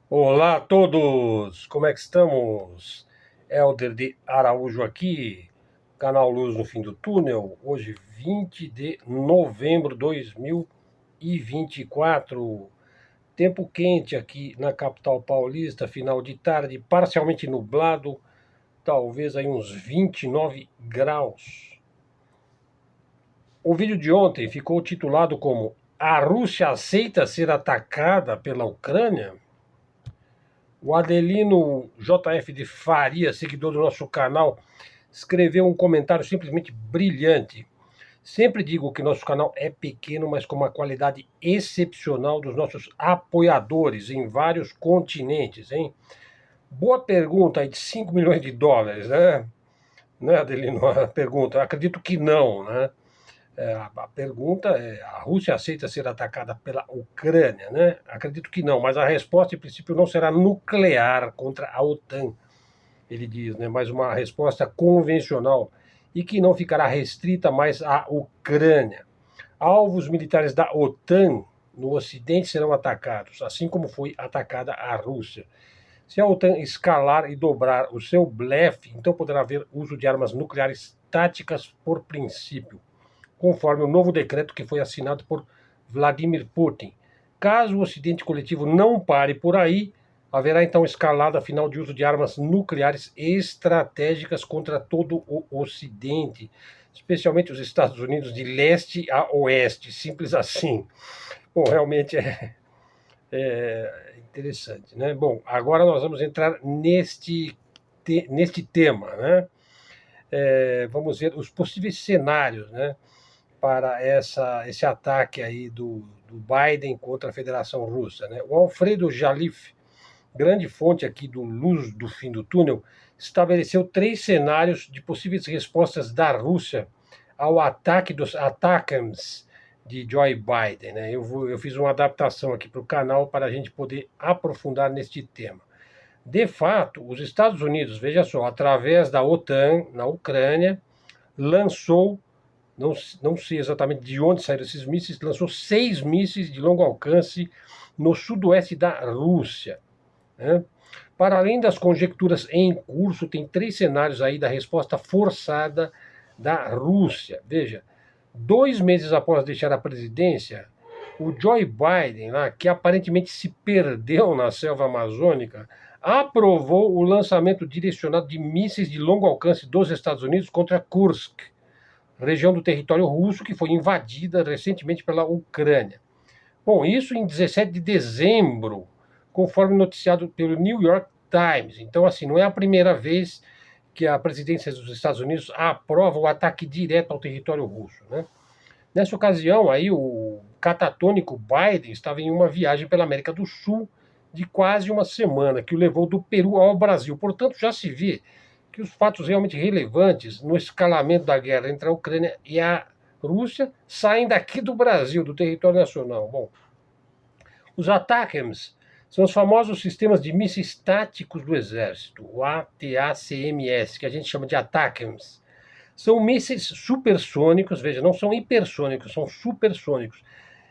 Olá a todos, como é que estamos? Helder de Araújo aqui, canal Luz no Fim do Túnel, hoje 20 de novembro de 2024, tempo quente aqui na capital paulista, final de tarde, parcialmente nublado, talvez aí uns 29 graus. O vídeo de ontem ficou titulado como "A Rússia aceita ser atacada pela Ucrânia?" O Adelino JF de Faria, seguidor do nosso canal, escreveu um comentário simplesmente brilhante. Sempre digo que nosso canal é pequeno, mas com uma qualidade excepcional dos nossos apoiadores em vários continentes, hein? Boa pergunta aí de 5 milhões de dólares, né, Adelino? A pergunta, acredito que não, né? A pergunta é: a Rússia aceita ser atacada pela Ucrânia, né? Acredito que não, mas a resposta, em princípio, não será nuclear contra a OTAN, ele diz, né? Mas uma resposta convencional e que não ficará restrita mais à Ucrânia. Alvos militares da OTAN no Ocidente serão atacados, assim como foi atacada a Rússia. Se a OTAN escalar e dobrar o seu blefe, então poderá haver uso de armas nucleares táticas por princípio, conforme o novo decreto que foi assinado por Vladimir Putin. Caso o Ocidente coletivo não pare por aí, haverá então escalada final de uso de armas nucleares estratégicas contra todo o Ocidente, especialmente os Estados Unidos de leste a oeste, simples assim. Bom, realmente é interessante, né? Bom, agora nós vamos entrar neste tema, né? Vamos ver os possíveis cenários, né, para esse ataque aí do Biden contra a Federação Russa, né? O Alfredo Jalif, grande fonte aqui do Luz do Fim do Túnel, estabeleceu 3 cenários de possíveis respostas da Rússia ao ataque dos ATACMS de Joe Biden, né? Eu fiz uma adaptação aqui para o canal para a gente poder aprofundar neste tema. De fato, os Estados Unidos, veja só, através da OTAN na Ucrânia, lançou, não sei exatamente de onde saíram esses mísseis, lançou 6 mísseis de longo alcance no sudoeste da Rússia, né? Para além das conjecturas em curso, tem 3 cenários aí da resposta forçada da Rússia. Veja, 2 meses após deixar a presidência, o Joe Biden, lá, que aparentemente se perdeu na selva amazônica, aprovou o lançamento direcionado de mísseis de longo alcance dos Estados Unidos contra Kursk, região do território russo que foi invadida recentemente pela Ucrânia. Bom, isso em 17 de dezembro, conforme noticiado pelo New York Times. Então, assim, não é a primeira vez que a presidência dos Estados Unidos aprova o ataque direto ao território russo, né? Nessa ocasião, aí, o catatônico Biden estava em uma viagem pela América do Sul de quase uma semana, que o levou do Peru ao Brasil. Portanto, já se vê que os fatos realmente relevantes no escalamento da guerra entre a Ucrânia e a Rússia saem daqui do Brasil, do território nacional. Bom, os ATACMS são os famosos sistemas de mísseis táticos do Exército, o ATACMS, que a gente chama de ATACMS. São mísseis supersônicos, veja, não são hipersônicos, são supersônicos.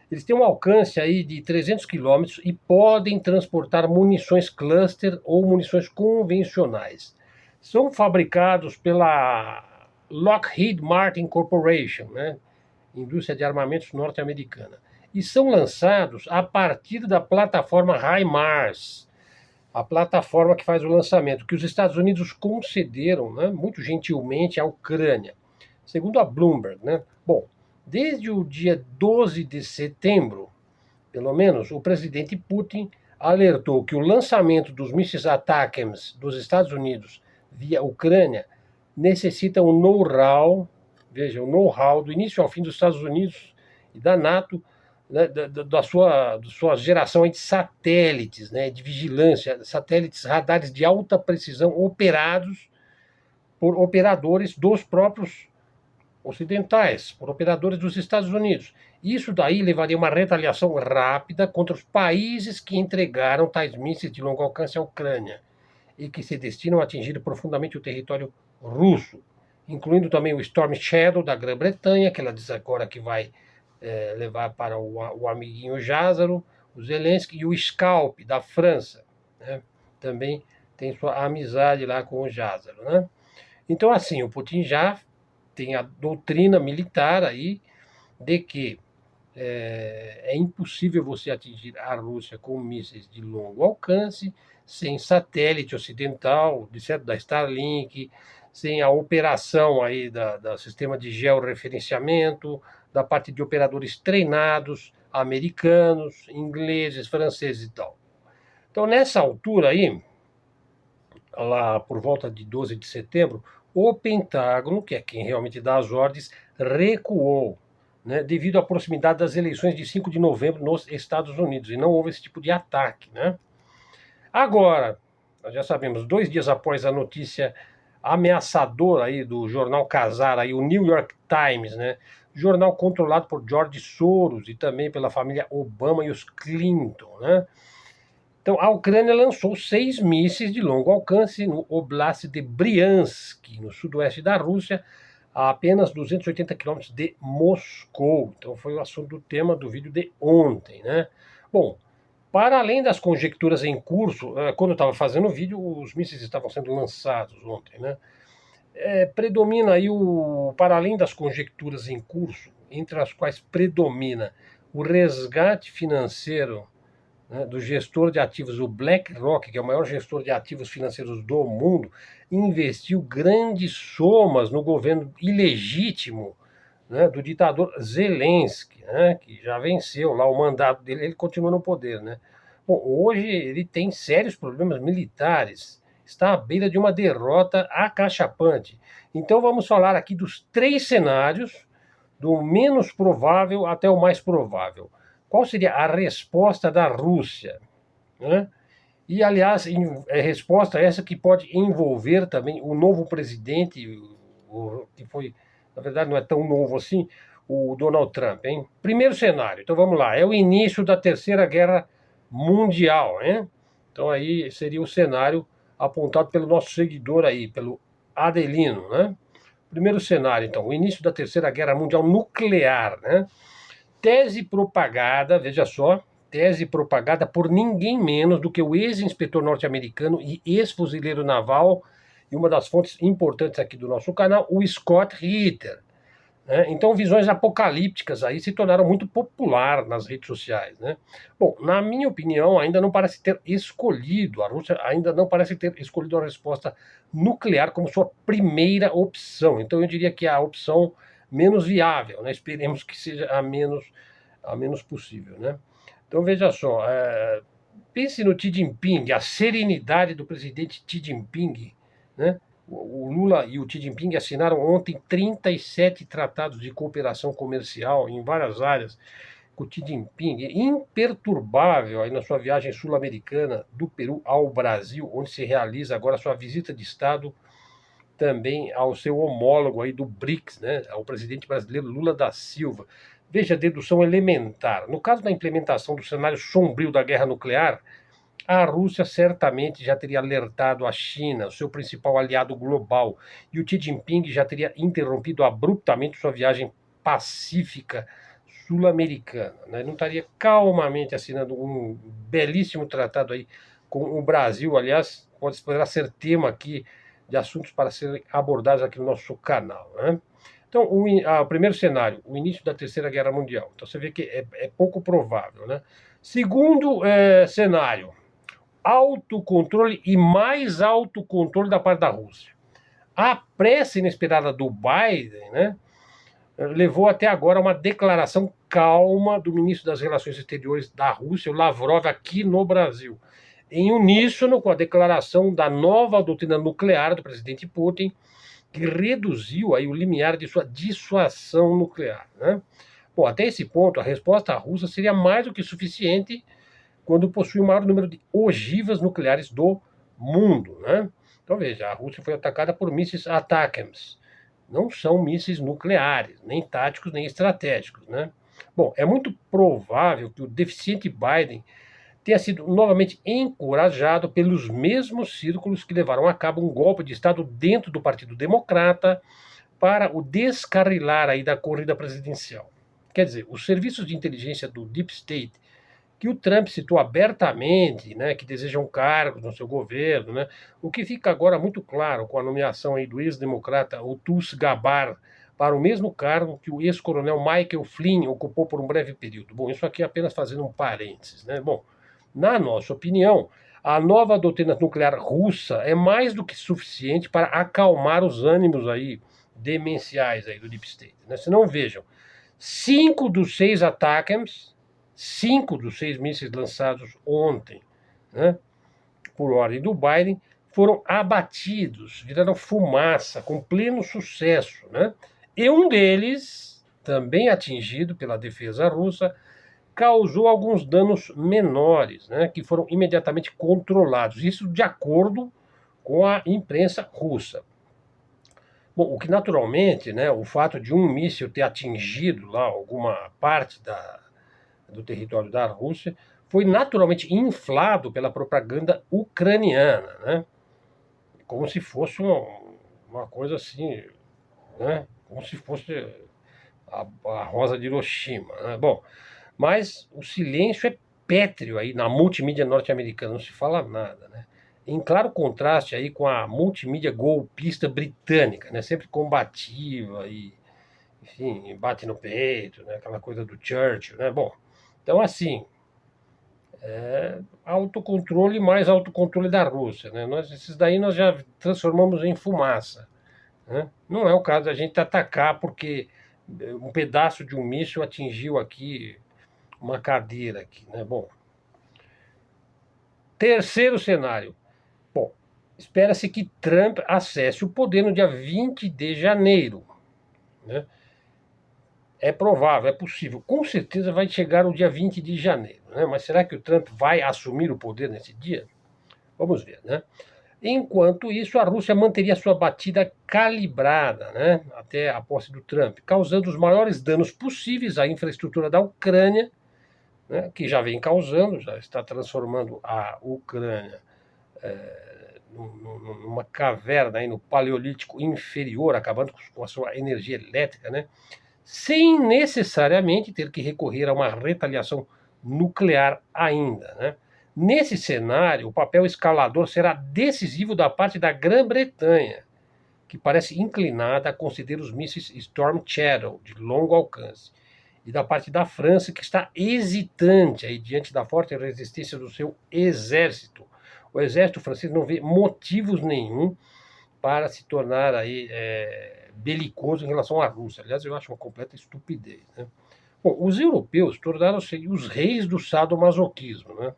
Eles têm um alcance aí de 300 quilômetros e podem transportar munições cluster ou munições convencionais. São fabricados pela Lockheed Martin Corporation, né? Indústria de armamentos norte-americana. E são lançados a partir da plataforma HIMARS, a plataforma que faz o lançamento, que os Estados Unidos concederam, né, muito gentilmente à Ucrânia, segundo a Bloomberg, né? Bom, desde o dia 12 de setembro, pelo menos, o presidente Putin alertou que o lançamento dos mísseis ATACMS dos Estados Unidos via Ucrânia necessita um know-how, veja, o know-how do início ao fim dos Estados Unidos e da NATO, né, da sua geração de satélites, né, de vigilância, satélites, radares de alta precisão operados por operadores dos próprios ocidentais, por operadores dos Estados Unidos. Isso daí levaria a uma retaliação rápida contra os países que entregaram tais mísseis de longo alcance à Ucrânia e que se destinam a atingir profundamente o território russo, incluindo também o Storm Shadow da Grã-Bretanha, que ela diz agora que vai levar para o amiguinho Jázaro, o Zelensky, e o Scalp da França. né? Também tem sua amizade lá com o Lázaro, né? Então, assim, o Putin já tem a doutrina militar aí de que é impossível você atingir a Rússia com mísseis de longo alcance, sem satélite ocidental, da Starlink, sem a operação aí da sistema de georreferenciamento, da parte de operadores treinados, americanos, ingleses, franceses e tal. Então, nessa altura aí, lá por volta de 12 de setembro, o Pentágono, que é quem realmente dá as ordens, recuou, né, devido à proximidade das eleições de 5 de novembro nos Estados Unidos, e não houve esse tipo de ataque, né? Agora, nós já sabemos, 2 dias após a notícia ameaçadora aí do jornal Casar, aí, o New York Times, né, jornal controlado por George Soros e também pela família Obama e os Clinton, né? Então, a Ucrânia lançou 6 mísseis de longo alcance no Oblast de Briansk, no sudoeste da Rússia, a apenas 280 quilômetros de Moscou. Então, foi o assunto do tema do vídeo de ontem, né? Bom, para além das conjecturas em curso, quando eu estava fazendo o vídeo, os mísseis estavam sendo lançados ontem, né? Predomina aí para além das conjecturas em curso, entre as quais predomina o resgate financeiro, né, do gestor de ativos, o BlackRock, que é o maior gestor de ativos financeiros do mundo, investiu grandes somas no governo ilegítimo, né, do ditador Zelensky, né, que já venceu lá o mandato dele, ele continua no poder, né? Bom, hoje ele tem sérios problemas militares, está à beira de uma derrota acachapante. Então vamos falar aqui dos 3 cenários, do menos provável até o mais provável. Qual seria a resposta da Rússia, né? E, aliás, resposta essa que pode envolver também o novo presidente, que foi, na verdade, não é tão novo assim, o Donald Trump, hein? Primeiro cenário, então vamos lá, é o início da Terceira Guerra Mundial, hein? Então aí seria o cenário apontado pelo nosso seguidor aí, pelo Adelino, né? Primeiro cenário, então, o início da Terceira Guerra Mundial nuclear, né? Tese propagada, veja só, tese propagada por ninguém menos do que o ex-inspetor norte-americano e ex-fuzileiro naval, e uma das fontes importantes aqui do nosso canal, o Scott Ritter, né? Então, visões apocalípticas aí se tornaram muito popular nas redes sociais, né? Bom, na minha opinião, ainda não parece ter escolhido, a Rússia ainda não parece ter escolhido a resposta nuclear como sua primeira opção. Então, eu diria que é a opção menos viável, né? Esperemos que seja a menos possível, né? Então, veja só, pense no Xi Jinping, a serenidade do presidente Xi Jinping, né? O Lula e o Xi Jinping assinaram ontem 37 tratados de cooperação comercial em várias áreas, com o Xi Jinping imperturbável aí na sua viagem sul-americana do Peru ao Brasil, onde se realiza agora a sua visita de Estado também ao seu homólogo aí do BRICS, né, ao presidente brasileiro Lula da Silva. Veja a dedução elementar. No caso da implementação do cenário sombrio da guerra nuclear, a Rússia certamente já teria alertado a China, seu principal aliado global, e o Xi Jinping já teria interrompido abruptamente sua viagem pacífica sul-americana, né? Não estaria calmamente assinando um belíssimo tratado aí com o Brasil. Aliás, poderá ser tema aqui de assuntos para serem abordados aqui no nosso canal, né? Então, o primeiro cenário, o início da Terceira Guerra Mundial. Então, você vê que é pouco provável, né? Segundo cenário, autocontrole e mais autocontrole da parte da Rússia. A pressa inesperada do Biden, né, levou até agora a uma declaração calma do ministro das Relações Exteriores da Rússia, o Lavrov, aqui no Brasil, em uníssono com a declaração da nova doutrina nuclear do presidente Putin, que reduziu aí o limiar de sua dissuasão nuclear, né? Bom, até esse ponto, a resposta russa seria mais do que suficiente quando possui o maior número de ogivas nucleares do mundo, né? Então veja, a Rússia foi atacada por mísseis ATACMS. Não são mísseis nucleares, nem táticos, nem estratégicos, né? Bom, é muito provável que o deficiente Biden tenha sido novamente encorajado pelos mesmos círculos que levaram a cabo um golpe de Estado dentro do Partido Democrata para o descarrilar aí da corrida presidencial. Quer dizer, os serviços de inteligência do Deep State, que o Trump citou abertamente, né, que desejam cargos no seu governo, né, o que fica agora muito claro com a nomeação aí do ex-democrata o Tulsi Gabbard para o mesmo cargo que o ex-coronel Michael Flynn ocupou por um breve período. Bom, isso aqui é apenas fazendo um parênteses, né? Bom, na nossa opinião, a nova doutrina nuclear russa é mais do que suficiente para acalmar os ânimos aí demenciais aí do Deep State, né? Se não vejam, 5 dos 6 mísseis lançados ontem, né, por ordem do Biden, foram abatidos, viraram fumaça, com pleno sucesso, né? E um deles, também atingido pela defesa russa, causou alguns danos menores, né, que foram imediatamente controlados. Isso de acordo com a imprensa russa. Bom, o que naturalmente, né, o fato de um míssil ter atingido lá alguma parte do território da Rússia foi naturalmente inflado pela propaganda ucraniana, né, como se fosse uma coisa assim, né, como se fosse a rosa de Hiroshima, né? Bom, mas o silêncio é pétreo aí na multimídia norte-americana, não se fala nada, né? Em claro contraste aí com a multimídia golpista britânica, né? Sempre combativa e, enfim, bate no peito, né? Aquela coisa do Churchill, né? Bom, então assim, autocontrole mais autocontrole da Rússia, né? Esses daí nós já transformamos em fumaça, né? Não é o caso da gente atacar porque um pedaço de um míssil atingiu aqui uma cadeira aqui, né? Bom, terceiro cenário. Bom, espera-se que Trump acesse o poder no dia 20 de janeiro, né? É provável, é possível. Com certeza vai chegar o dia 20 de janeiro, né? Mas será que o Trump vai assumir o poder nesse dia? Vamos ver, né? Enquanto isso, a Rússia manteria sua batida calibrada, né, até a posse do Trump, causando os maiores danos possíveis à infraestrutura da Ucrânia, né, que já vem causando, já está transformando a Ucrânia numa caverna aí no Paleolítico inferior, acabando com a sua energia elétrica, né, sem necessariamente ter que recorrer a uma retaliação nuclear ainda, né. Nesse cenário, o papel escalador será decisivo da parte da Grã-Bretanha, que parece inclinada a conceder os mísseis Storm Shadow de longo alcance, e da parte da França, que está hesitante aí diante da forte resistência do seu exército. O exército francês não vê motivos nenhum para se tornar aí belicoso em relação à Rússia. Aliás, eu acho uma completa estupidez, né? Bom, os europeus tornaram-se os reis do sadomasoquismo, né?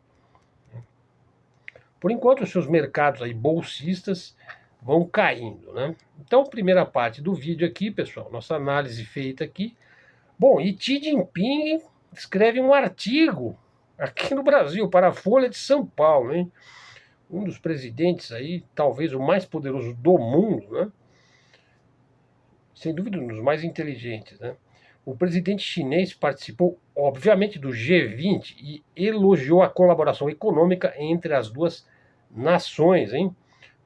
Por enquanto, os seus mercados aí bolsistas vão caindo, né? Então, primeira parte do vídeo aqui, pessoal, nossa análise feita aqui. Bom, e Xi Jinping escreve um artigo aqui no Brasil para a Folha de São Paulo, hein? Um dos presidentes aí, talvez o mais poderoso do mundo, né? Sem dúvida, um dos mais inteligentes, né? O presidente chinês participou, obviamente, do G20 e elogiou a colaboração econômica entre as duas nações, hein?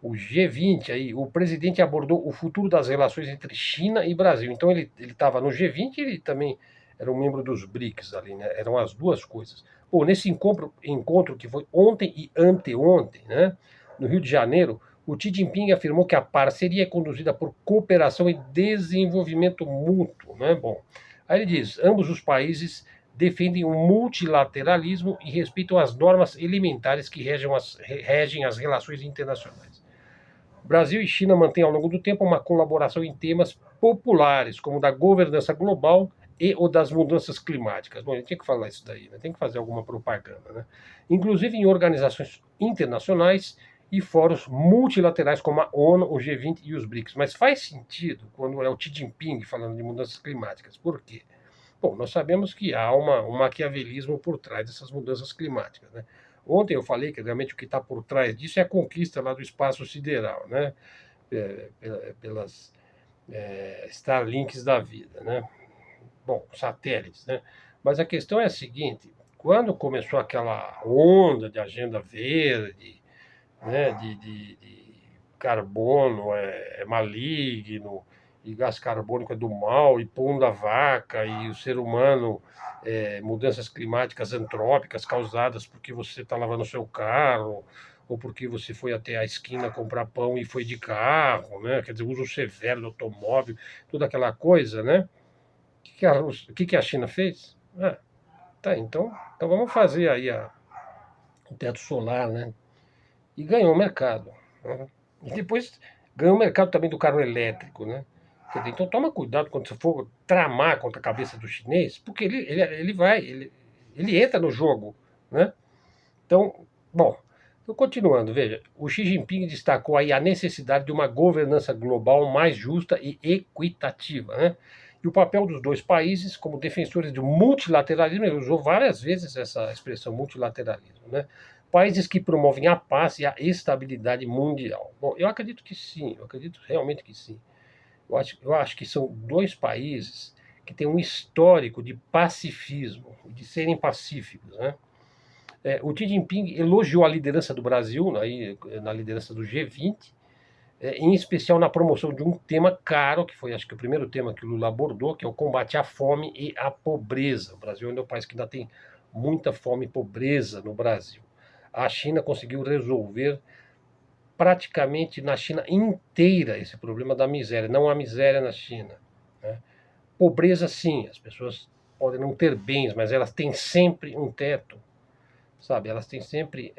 O G20 aí, o presidente abordou o futuro das relações entre China e Brasil. Então ele estava no G20 e ele também era um membro dos BRICS ali, né? Eram as duas coisas. Pô, nesse encontro que foi ontem e anteontem, né? No Rio de Janeiro, o Xi Jinping afirmou que a parceria é conduzida por cooperação e desenvolvimento mútuo, né? Bom, aí ele diz, ambos os países defendem o multilateralismo e respeitam as normas elementares que regem as relações internacionais. Brasil e China mantêm ao longo do tempo uma colaboração em temas populares, como o da governança global e o das mudanças climáticas. Bom, a gente tinha que falar isso daí, né? Tem que fazer alguma propaganda, né? Inclusive em organizações internacionais e fóruns multilaterais como a ONU, o G20 e os BRICS. Mas faz sentido quando é o Xi Jinping falando de mudanças climáticas. Por quê? Bom, nós sabemos que há um maquiavelismo por trás dessas mudanças climáticas, né? Ontem eu falei que realmente o que está por trás disso é a conquista lá do espaço sideral, né? Pelas Starlinks da vida, né? Bom, satélites, né? Mas a questão é a seguinte: quando começou aquela onda de agenda verde, né? De carbono maligno e gás carbônico é do mal, e pão da vaca, e o ser humano, mudanças climáticas antrópicas causadas porque você está lavando o seu carro, ou porque você foi até a esquina comprar pão e foi de carro, né? Quer dizer, uso severo do automóvel, toda aquela coisa, né? O que a China fez? Ah, tá, então vamos fazer aí o teto solar, né? E ganhou o mercado, né? E depois ganhou o mercado também do carro elétrico, né? Quer dizer, então toma cuidado quando você for tramar contra a cabeça do chinês, porque ele entra no jogo, né? Então, bom, então continuando, veja, o Xi Jinping destacou aí a necessidade de uma governança global mais justa e equitativa, né? E o papel dos dois países como defensores do multilateralismo, ele usou várias vezes essa expressão multilateralismo, né? Países que promovem a paz e a estabilidade mundial. Bom, eu acredito que sim, eu acredito realmente que sim. Eu acho que são dois países que têm um histórico de pacifismo, de serem pacíficos, né? O Xi Jinping elogiou a liderança do Brasil, aí, na liderança do G20, em especial na promoção de um tema caro, que foi acho que o primeiro tema que o Lula abordou, que é o combate à fome e à pobreza. O Brasil ainda é um país que ainda tem muita fome e pobreza no Brasil. A China conseguiu resolver praticamente na China inteira esse problema da miséria. Não há miséria na China, né? Pobreza, sim, as pessoas podem não ter bens, mas elas têm sempre um teto, sabe? Elas têm sempre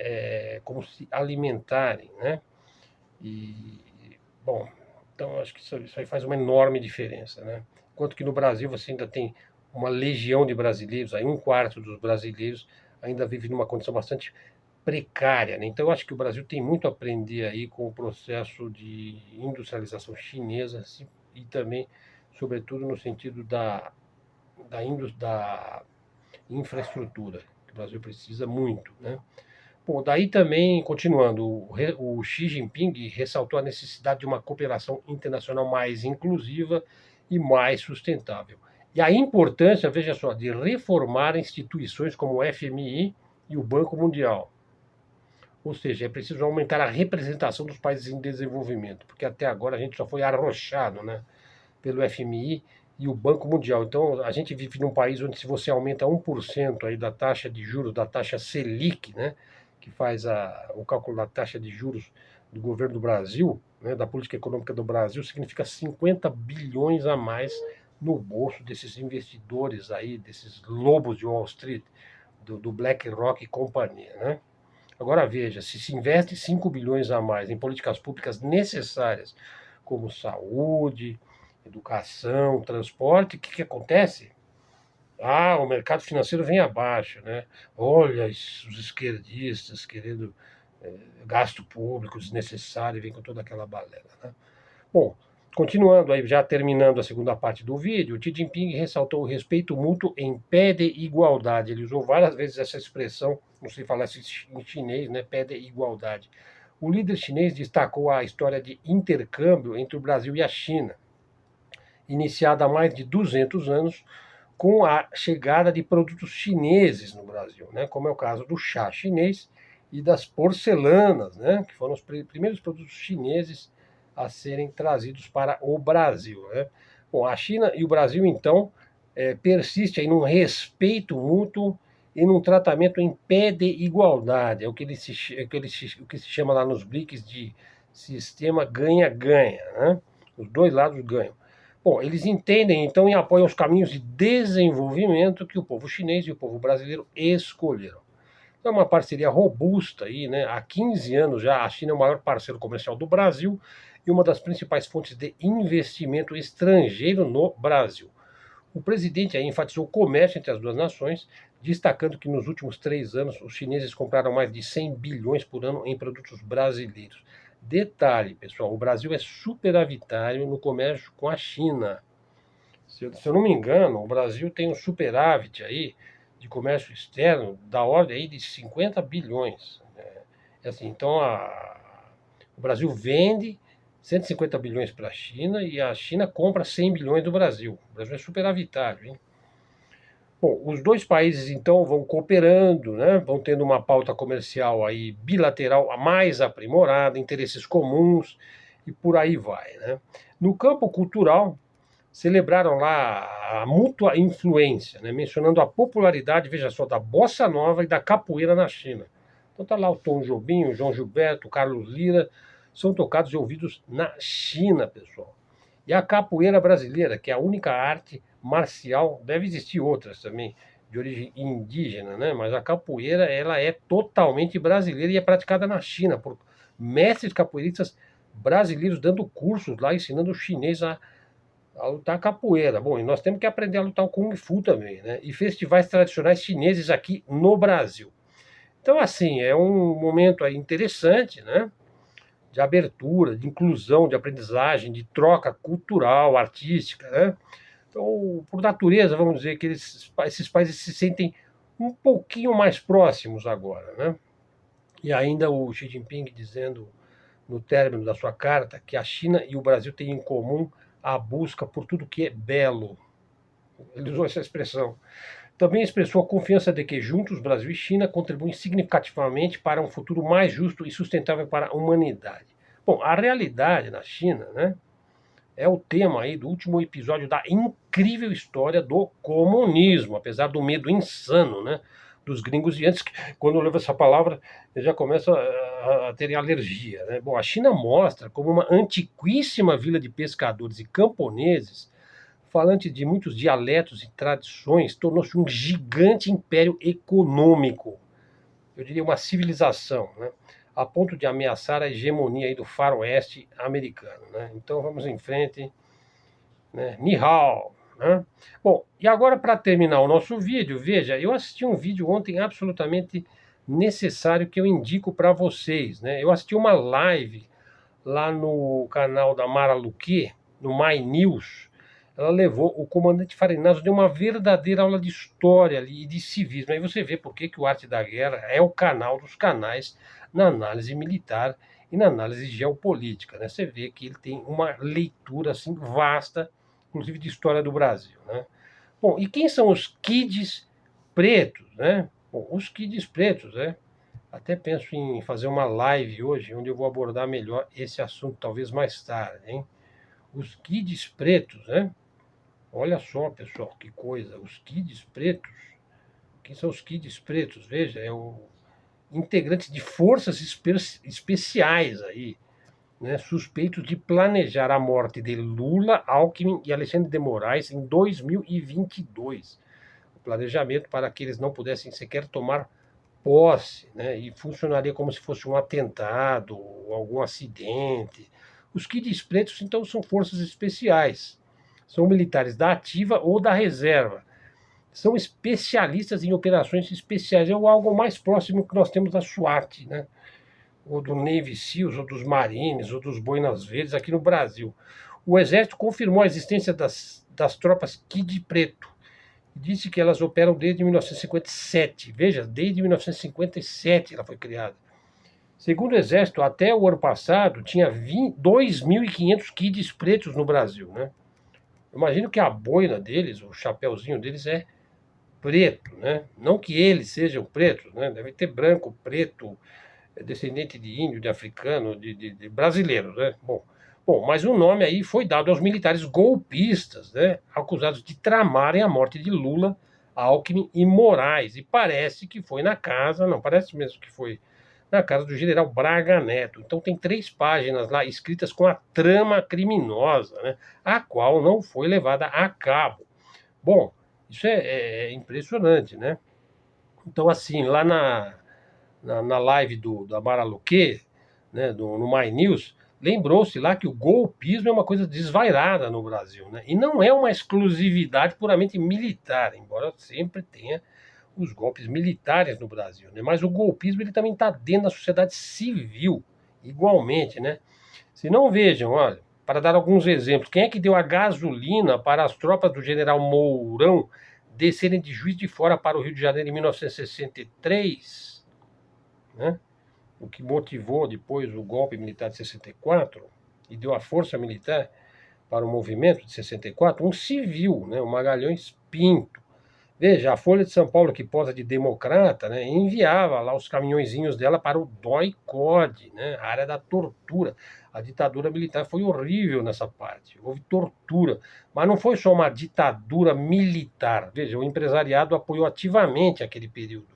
como se alimentarem, né? E, bom, então acho que isso aí faz uma enorme diferença, né? Enquanto que no Brasil você ainda tem uma legião de brasileiros, aí um quarto dos brasileiros ainda vive numa condição bastante precária, né? Então eu acho que o Brasil tem muito a aprender aí com o processo de industrialização chinesa e também, sobretudo, no sentido da infraestrutura, que o Brasil precisa muito, né? Bom, daí também, continuando, o Xi Jinping ressaltou a necessidade de uma cooperação internacional mais inclusiva e mais sustentável. E a importância, veja só, de reformar instituições como o FMI e o Banco Mundial. Ou seja, é preciso aumentar a representação dos países em desenvolvimento, porque até agora a gente só foi arrochado, né, pelo FMI e o Banco Mundial. Então, a gente vive num país onde se você aumenta 1% aí da taxa de juros, da taxa Selic, né, que faz o cálculo da taxa de juros do governo do Brasil, né, da política econômica do Brasil, significa 50 bilhões a mais no bolso desses investidores aí, desses lobos de Wall Street, do BlackRock e companhia, né? Agora veja, se investe 5 bilhões a mais em políticas públicas necessárias, como saúde, educação, transporte, o que acontece? Ah, o mercado financeiro vem abaixo, né? Olha os esquerdistas querendo gasto público desnecessário, vem com toda aquela balela, né? Bom, continuando aí, já terminando a segunda parte do vídeo, o Xi Jinping ressaltou o respeito mútuo em pé de igualdade. Ele usou várias vezes essa expressão, não sei falar em chinês, né? Pé de igualdade. O líder chinês destacou a história de intercâmbio entre o Brasil e a China, iniciada há mais de 200 anos, com a chegada de produtos chineses no Brasil, né? Como é o caso do chá chinês e das porcelanas, né? Que foram os primeiros produtos chineses a serem trazidos para o Brasil, né? Bom, a China e o Brasil, então, persiste aí num respeito mútuo e num tratamento em pé de igualdade. É o que se chama lá nos BRICS de sistema ganha-ganha, né? Os dois lados ganham. Bom, eles entendem então e apoiam os caminhos de desenvolvimento que o povo chinês e o povo brasileiro escolheram. É uma parceria robusta aí, né? Há 15 anos já, a China é o maior parceiro comercial do Brasil e uma das principais fontes de investimento estrangeiro no Brasil. O presidente aí enfatizou o comércio entre as duas nações, destacando que nos últimos 3 anos os chineses compraram mais de 100 bilhões por ano em produtos brasileiros. Detalhe, pessoal, o Brasil é superavitário no comércio com a China. Se eu não me engano, o Brasil tem um superávit aí de comércio externo da ordem aí de 50 bilhões. Assim, então o Brasil vende 150 bilhões para a China e a China compra 100 bilhões do Brasil. O Brasil é superavitário, hein? Bom, os dois países então vão cooperando, né? Vão tendo uma pauta comercial aí bilateral mais aprimorada, interesses comuns e por aí vai, né? No campo cultural, celebraram lá a mútua influência, né? Mencionando a popularidade, veja só, da bossa nova e da capoeira na China. Então tá lá o Tom Jobim, o João Gilberto, o Carlos Lira, são tocados e ouvidos na China, pessoal. E a capoeira brasileira, que é a única arte marcial, deve existir outras também, de origem indígena, né? Mas a capoeira, ela é totalmente brasileira e é praticada na China por mestres capoeiristas brasileiros dando cursos lá, ensinando o chinês a lutar capoeira. Bom, e nós temos que aprender a lutar o Kung Fu também, né? E festivais tradicionais chineses aqui no Brasil. Então, assim, é um momento aí interessante, né? De abertura, de inclusão, de aprendizagem, de troca cultural, artística, né? Então, por natureza, vamos dizer que esses países se sentem um pouquinho mais próximos agora, né? E ainda o Xi Jinping dizendo no término da sua carta que a China e o Brasil têm em comum a busca por tudo que é belo. Ele usou essa expressão. Também expressou a confiança de que juntos Brasil e China contribuem significativamente para um futuro mais justo e sustentável para a humanidade. Bom, a realidade na China, né, é o tema aí do último episódio da incrível história do comunismo, apesar do medo insano, né, dos gringos. E antes, quando eu levo essa palavra, eu já começo a ter alergia, né? Bom, a China mostra como uma antiquíssima vila de pescadores e camponeses, falante de muitos dialetos e tradições, tornou-se um gigante império econômico, eu diria uma civilização, né? A ponto de ameaçar a hegemonia aí do faroeste americano, né? Então vamos em frente, né? Ni hao, né? Bom, e agora para terminar o nosso vídeo, veja, eu assisti um vídeo ontem absolutamente necessário que eu indico para vocês, né? Eu assisti uma live lá no canal da Mara Luque, no My News. Ela levou o comandante Farinazzo, deu uma verdadeira aula de história ali, e de civismo. Aí você vê por que o Arte da Guerra é o canal dos canais na análise militar e na análise geopolítica, né? Você vê que ele tem uma leitura assim vasta, inclusive de história do Brasil, né? Bom, e quem são os kids pretos, né? Bom, os kids pretos, né? Até penso em fazer uma live hoje, onde eu vou abordar melhor esse assunto, talvez mais tarde, hein? Os kids pretos, né? Olha só, pessoal, que coisa. Os kids pretos. Quem são os kids pretos? Veja, é o integrante de forças especiais aí, né? Suspeitos de planejar a morte de Lula, Alckmin e Alexandre de Moraes em 2022. O planejamento para que eles não pudessem sequer tomar posse, né? E funcionaria como se fosse um atentado ou algum acidente. Os kids pretos, então, são forças especiais. São militares da ativa ou da reserva. São especialistas em operações especiais. É algo mais próximo que nós temos da SWAT, né? Ou do Navy SEALs, ou dos Marines, ou dos Boinas Verdes aqui no Brasil. O Exército confirmou a existência das tropas Kid Preto. Disse que elas operam desde 1957. Veja, desde 1957 ela foi criada. Segundo o Exército, até o ano passado, tinha 2.500 kids pretos no Brasil, né? Imagino que a boina deles, o chapéuzinho deles é preto, né? Não que eles sejam pretos, né? Deve ter branco, preto, descendente de índio, de africano, de brasileiros, né? Bom, mas o nome aí foi dado aos militares golpistas, né? Acusados de tramarem a morte de Lula, Alckmin e Moraes. E parece que foi na casa, não, parece mesmo que foi na casa do general Braga Neto. Então tem 3 páginas lá escritas com a trama criminosa, né? A qual não foi levada a cabo. Bom, isso é impressionante, né? Então, assim, lá na live da Mara Luque, né, no My News, lembrou-se lá que o golpismo é uma coisa desvairada no Brasil, né? E não é uma exclusividade puramente militar, embora sempre tenha os golpes militares no Brasil, né? Mas o golpismo ele também está dentro da sociedade civil, igualmente, né? Se não vejam, olha, para dar alguns exemplos, quem é que deu a gasolina para as tropas do general Mourão descerem de Juiz de Fora para o Rio de Janeiro em 1963, né? O que motivou depois o golpe militar de 64 e deu a força militar para o movimento de 64, um civil, né, o Magalhães Pinto. Veja, a Folha de São Paulo, que posa de democrata, né, enviava lá os caminhõezinhos dela para o DOI-CODE, né, a área da tortura. A ditadura militar foi horrível nessa parte, houve tortura, mas não foi só uma ditadura militar. Veja, o empresariado apoiou ativamente aquele período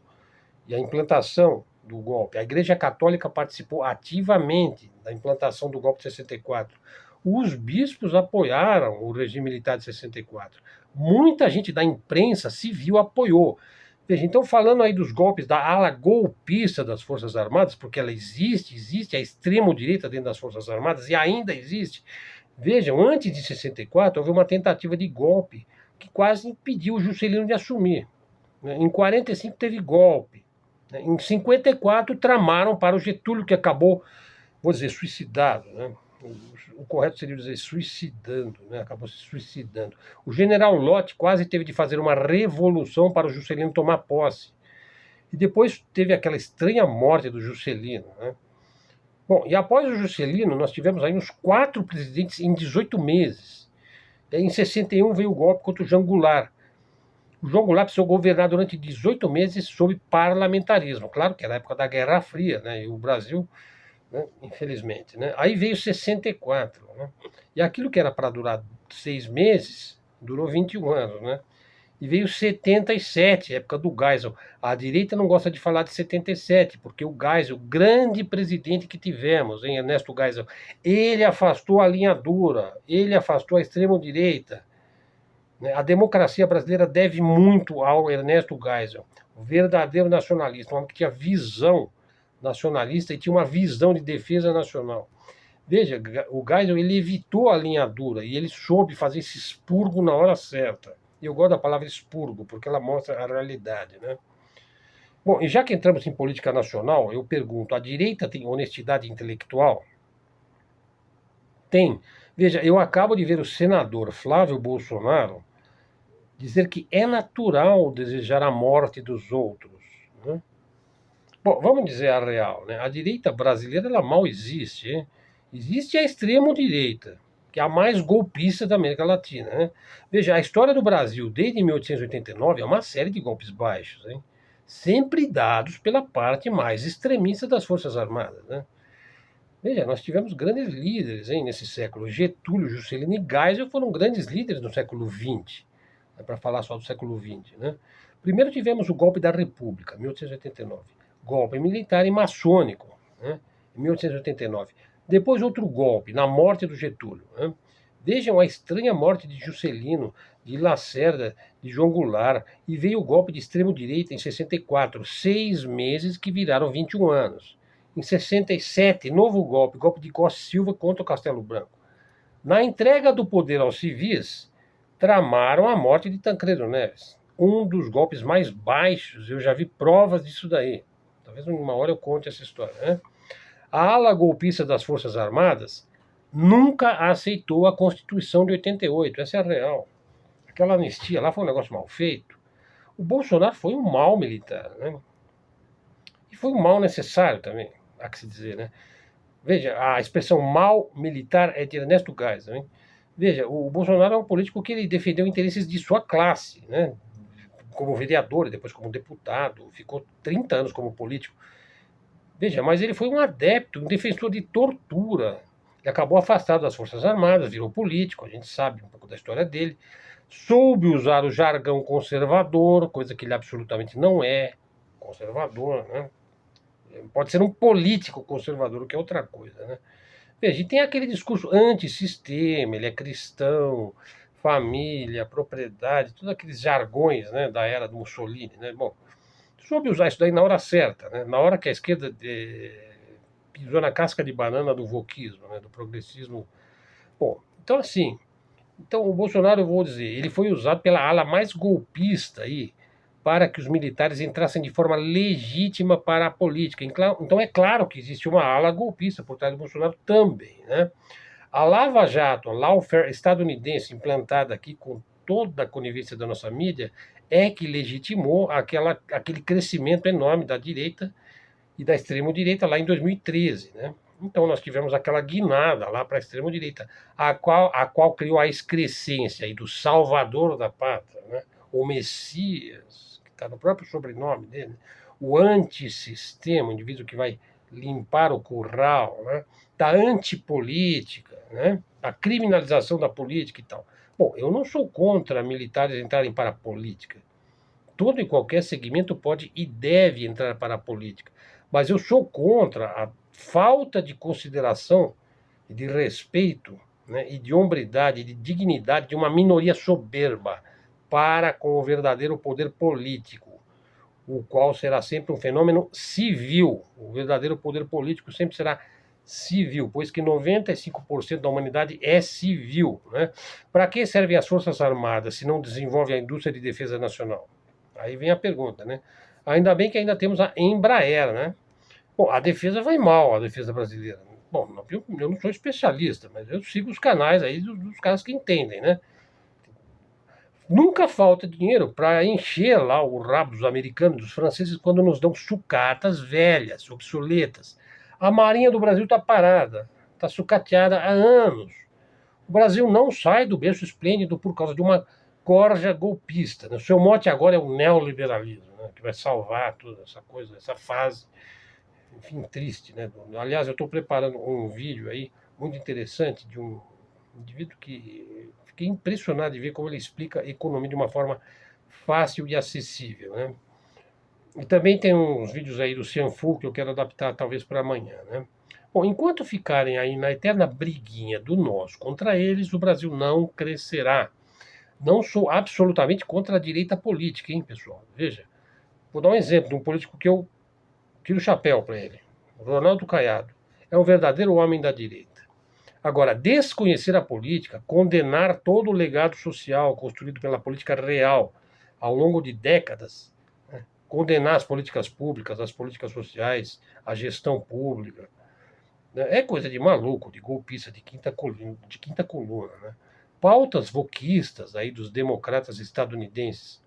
e a implantação do golpe. A Igreja Católica participou ativamente da implantação do golpe de 64. Os bispos apoiaram o regime militar de 64. Muita gente da imprensa civil apoiou. Veja, então falando aí dos golpes da ala golpista das Forças Armadas, porque ela existe a extrema-direita dentro das Forças Armadas e ainda existe. Vejam, antes de 64 houve uma tentativa de golpe que quase impediu o Juscelino de assumir. Em 45 teve golpe. Em 54 tramaram para o Getúlio, que acabou, vou dizer, suicidado, né? O correto seria dizer suicidando, né? Acabou se suicidando. O general Lott quase teve de fazer uma revolução para o Juscelino tomar posse. E depois teve aquela estranha morte do Juscelino, né? Bom, e após o Juscelino, nós tivemos aí uns 4 presidentes em 18 meses. Em 61 veio o golpe contra o João Goulart. O João Goulart precisou governar durante 18 meses sob parlamentarismo. Claro que era a época da Guerra Fria, né? E o Brasil, né, infelizmente, né? Aí veio 64, né? E aquilo que era para durar 6 meses, durou 21 anos, né? E veio 77, época do Geisel. A direita não gosta de falar de 77, porque o Geisel, o grande presidente que tivemos, hein, Ernesto Geisel, ele afastou a linha dura, ele afastou a extrema-direita. A democracia brasileira deve muito ao Ernesto Geisel, o verdadeiro nacionalista, um homem que tinha visão nacionalista e tinha uma visão de defesa nacional. Veja, o Geisel ele evitou a linha dura e ele soube fazer esse expurgo na hora certa. E eu gosto da palavra expurgo, porque ela mostra a realidade, né? Bom, e já que entramos em política nacional, eu pergunto, a direita tem honestidade intelectual? Tem. Veja, eu acabo de ver o senador Flávio Bolsonaro dizer que é natural desejar a morte dos outros, né? Bom, vamos dizer a real, né? A direita brasileira ela mal existe, hein? Existe a extrema-direita, que é a mais golpista da América Latina, né? Veja, a história do Brasil desde 1889 é uma série de golpes baixos, hein? Sempre dados pela parte mais extremista das Forças Armadas, né? Veja, nós tivemos grandes líderes, hein, nesse século. Getúlio, Juscelino e Geisel foram grandes líderes no século XX, né, para falar só do século XX, né? Primeiro tivemos o golpe da República, 1889. Golpe militar e maçônico, né, em 1889. Depois outro golpe, na morte do Getúlio, né? Vejam a estranha morte de Juscelino, de Lacerda, de João Goulart, e veio o golpe de extremo-direita em 64, 6 meses que viraram 21 anos. Em 67, novo golpe, golpe de Costa Silva contra o Castelo Branco. Na entrega do poder aos civis, tramaram a morte de Tancredo Neves. Um dos golpes mais baixos, eu já vi provas disso daí. Talvez uma hora eu conte essa história, né? A ala golpista das Forças Armadas nunca aceitou a Constituição de 88, essa é a real. Aquela anistia lá foi um negócio mal feito. O Bolsonaro foi um mau militar, né? E foi um mal necessário também, há que se dizer, né? Veja, a expressão mal militar é de Ernesto Geisel, hein? Veja, o Bolsonaro é um político que ele defendeu interesses de sua classe, né? Como vereador, depois como deputado, ficou 30 anos como político. Veja, mas ele foi um adepto, um defensor de tortura. Ele acabou afastado das Forças Armadas, virou político, a gente sabe um pouco da história dele. Soube usar o jargão conservador, coisa que ele absolutamente não é conservador, né? Pode ser um político conservador, o que é outra coisa, né? Veja, e tem aquele discurso antissistema, ele é cristão, família, propriedade, todos aqueles jargões, né, da era do Mussolini, né? Bom, soube usar isso daí na hora certa, né? Na hora que a esquerda pisou na casca de banana do wokismo, né, do progressismo. Bom, então assim, então o Bolsonaro, eu vou dizer, ele foi usado pela ala mais golpista aí, para que os militares entrassem de forma legítima para a política. Então é claro que existe uma ala golpista por trás do Bolsonaro também, né? A Lava Jato, a lawfare estadunidense implantada aqui com toda a conivência da nossa mídia, é que legitimou aquele crescimento enorme da direita e da extrema-direita lá em 2013, né? Então nós tivemos aquela guinada lá para a extrema-direita, a qual criou a excrescência aí do salvador da pátria, né? o Messias, que está no próprio sobrenome dele, o antissistema, o indivíduo que vai limpar o curral, né? Da antipolítica, né? A criminalização da política e tal. Bom, eu não sou contra militares entrarem para a política. Todo e qualquer segmento pode e deve entrar para a política. Mas eu sou contra a falta de consideração e de respeito, né, e de hombridade, de dignidade de uma minoria soberba para com o verdadeiro poder político, o qual será sempre um fenômeno civil. O verdadeiro poder político sempre será civil, pois que 95% da humanidade é civil, né? Para que servem as Forças Armadas se não desenvolve a indústria de defesa nacional? Aí vem a pergunta, né? Ainda bem que ainda temos a Embraer, né? Bom, a defesa vai mal, a defesa brasileira. Bom, eu não sou especialista, mas eu sigo os canais aí dos caras que entendem, né? Nunca falta dinheiro para encher lá o rabo dos americanos, dos franceses, quando nos dão sucatas velhas, obsoletas. A Marinha do Brasil está parada, está sucateada há anos. O Brasil não sai do berço esplêndido por causa de uma corja golpista, né? O seu mote agora é o neoliberalismo, né? Que vai salvar toda essa coisa, essa fase, enfim, triste, né? Aliás, eu estou preparando um vídeo aí muito interessante de um indivíduo que fiquei impressionado de ver como ele explica a economia de uma forma fácil e acessível, né? E também tem uns vídeos aí do Cianfu que eu quero adaptar talvez para amanhã, né? Bom, enquanto ficarem aí na eterna briguinha do nós contra eles, o Brasil não crescerá. Não sou absolutamente contra a direita política, hein, pessoal? Veja, vou dar um exemplo de um político que eu tiro o chapéu para ele. Ronaldo Caiado. É um verdadeiro homem da direita. Agora, desconhecer a política, condenar todo o legado social construído pela política real ao longo de décadas, né? Condenar as políticas públicas, as políticas sociais, a gestão pública, né? É coisa de maluco, de golpista, de quinta coluna, né? Pautas voquistas aí dos democratas estadunidenses.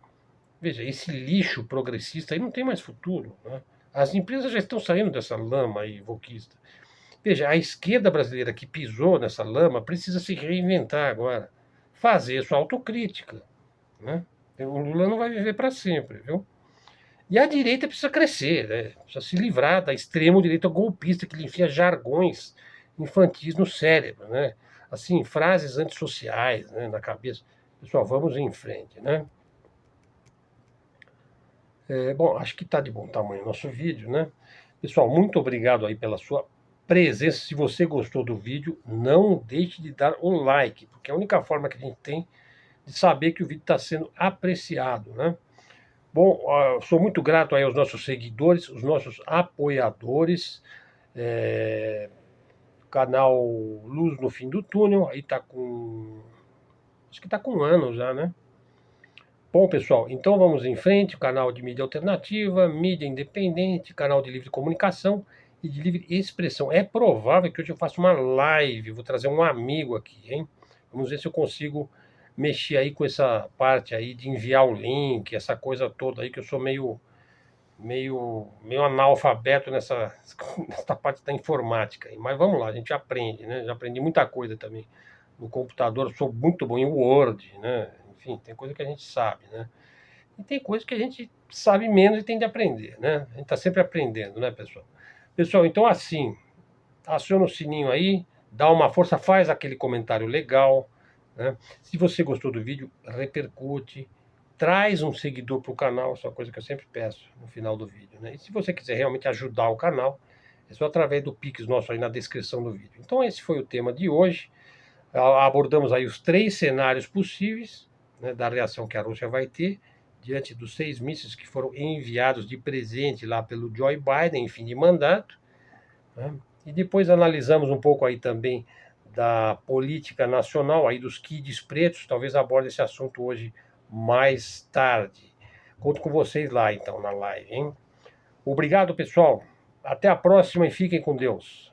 Veja, esse lixo progressista aí não tem mais futuro, né? As empresas já estão saindo dessa lama aí voquista. Veja, a esquerda brasileira que pisou nessa lama precisa se reinventar agora, fazer sua autocrítica, né? O Lula não vai viver para sempre, viu? E a direita precisa crescer, né? Precisa se livrar da extrema-direita golpista que lhe enfia jargões infantis no cérebro, né? Assim, frases antissociais, né, na cabeça. Pessoal, vamos em frente, né? Bom, acho que está de bom tamanho o nosso vídeo, né? Pessoal, muito obrigado aí pela sua presença. Se você gostou do vídeo, não deixe de dar o like, porque é a única forma que a gente tem de saber que o vídeo está sendo apreciado, né? Bom, sou muito grato aí aos nossos seguidores, os nossos apoiadores, canal Luz no Fim do Túnel, aí tá com, acho que tá com 1 ano já, né? Bom, pessoal, então vamos em frente, canal de mídia alternativa, mídia independente, canal de livre comunicação e de livre expressão. É provável que hoje eu faça uma live, vou trazer um amigo aqui, hein? Vamos ver se eu consigo mexer aí com essa parte aí de enviar o link, essa coisa toda aí, que eu sou meio analfabeto nessa parte da informática. Mas vamos lá, a gente aprende, né? Já aprendi muita coisa também no computador, eu sou muito bom em Word, né? Enfim, tem coisa que a gente sabe, né? E tem coisa que a gente sabe menos e tem de aprender, né? A gente está sempre aprendendo, né, pessoal? Pessoal, então assim, aciona o sininho aí, dá uma força, faz aquele comentário legal, né? Se você gostou do vídeo, repercute, traz um seguidor para o canal, essa é uma coisa que eu sempre peço no final do vídeo, né? E se você quiser realmente ajudar o canal, é só através do Pix nosso aí na descrição do vídeo. Então esse foi o tema de hoje. Abordamos aí os 3 cenários possíveis, né, da reação que a Rússia vai ter diante dos 6 mísseis que foram enviados de presente lá pelo Joe Biden em fim de mandato, né? E depois analisamos um pouco aí também da política nacional, aí dos kids pretos, talvez aborde esse assunto hoje mais tarde. Conto com vocês lá então na live, hein? Obrigado, pessoal. Até a próxima e fiquem com Deus.